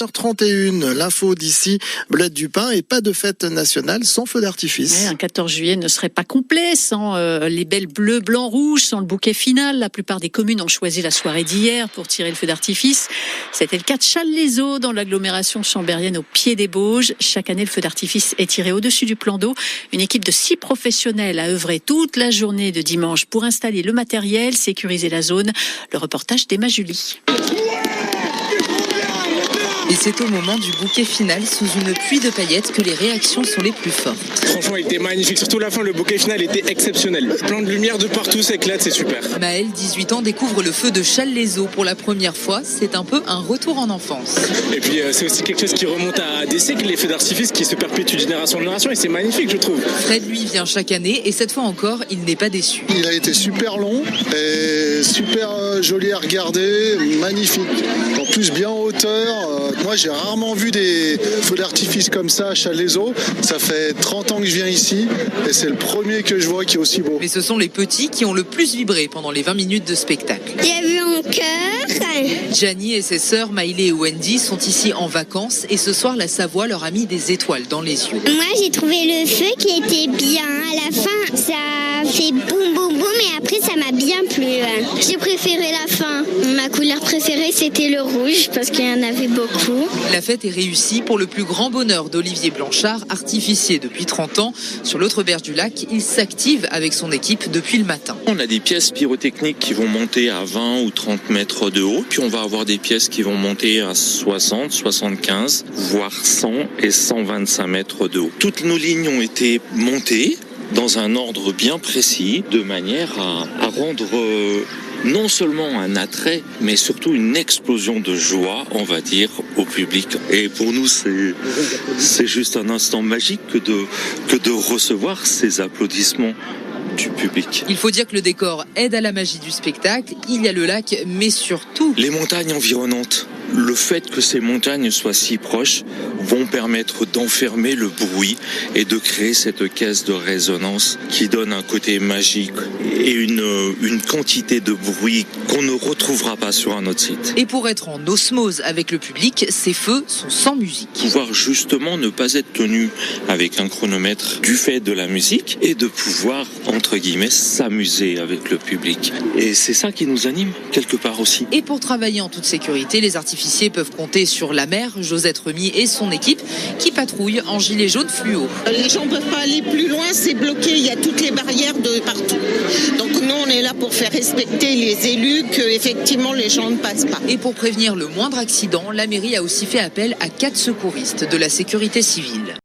h31, l'info d'ici, Bled du Pin, et pas de fête nationale sans feu d'artifice. Ouais, un 14 juillet ne serait pas complet sans les belles bleus, blancs, rouges, sans le bouquet final. La plupart des communes ont choisi la soirée d'hier pour tirer le feu d'artifice. C'était le cas de Challes-les-Eaux, dans l'agglomération chambérienne, au pied des Bauges. Chaque année, le feu d'artifice est tiré au-dessus du plan d'eau. Une équipe de 6 professionnels a œuvré toute la journée de dimanche pour installer le matériel, sécuriser la zone. Le reportage d'Emma Julie. Et c'est au moment du bouquet final, sous une pluie de paillettes, que les réactions sont les plus fortes. Franchement, il était magnifique. Surtout la fin, le bouquet final était exceptionnel. Plein de lumière de partout, ça éclate, c'est super. Maëlle, 18 ans, découvre le feu de Challes-les-Eaux pour la première fois. C'est un peu un retour en enfance. Et puis, c'est aussi quelque chose qui remonte à des siècles, les feux d'artifice qui se perpétuent de génération en génération. Et c'est magnifique, je trouve. Fred, lui, vient chaque année et cette fois encore, il n'est pas déçu. Il a été super long et super joli à regarder, magnifique. En plus, bien en hauteur. Moi, j'ai rarement vu des feux d'artifice comme ça à Challes-les-Eaux. Ça fait 30 ans que je viens ici et c'est le premier que je vois qui est aussi beau. Mais ce sont les petits qui ont le plus vibré pendant les 20 minutes de spectacle. Il y a eu un cœur. Gianni et ses sœurs Maïlé et Wendy sont ici en vacances et ce soir, la Savoie leur a mis des étoiles dans les yeux. Moi, j'ai trouvé le feu qui était bien. À la fin, ça fait boum boum boum et après, ça m'a bien plu. J'ai préféré la fin. Ma couleur préférée, c'était le rouge parce qu'il y en avait beaucoup. La fête est réussie pour le plus grand bonheur d'Olivier Blanchard, artificier depuis 30 ans. Sur l'autre berge du lac, il s'active avec son équipe depuis le matin. On a des pièces pyrotechniques qui vont monter à 20 ou 30 mètres de haut, puis on va avoir des pièces qui vont monter à 60, 75, voire 100 et 125 mètres de haut. Toutes nos lignes ont été montées dans un ordre bien précis, de manière à rendre non seulement un attrait, mais surtout une explosion de joie, on va dire, au public. Et pour nous, c'est juste un instant magique que de recevoir ces applaudissements du public. Il faut dire que le décor aide à la magie du spectacle. Il y a le lac, mais surtout les montagnes environnantes. Le fait que ces montagnes soient si proches vont permettre d'enfermer le bruit et de créer cette caisse de résonance qui donne un côté magique et une quantité de bruit qu'on ne retrouvera pas sur un autre site. Et pour être en osmose avec le public, ces feux sont sans musique. Pouvoir justement ne pas être tenu avec un chronomètre du fait de la musique et de pouvoir, entre guillemets, s'amuser avec le public. Et c'est ça qui nous anime quelque part aussi. Et pour travailler en toute sécurité, les artificiers peuvent compter sur la maire, Josette Remy et son équipe qui patrouillent en gilet jaune fluo. Les gens ne peuvent pas aller plus loin, c'est bloqué, il y a toutes les barrières de partout. Donc nous on est là pour faire respecter les élus, que effectivement les gens ne passent pas. Et pour prévenir le moindre accident, la mairie a aussi fait appel à 4 secouristes de la sécurité civile.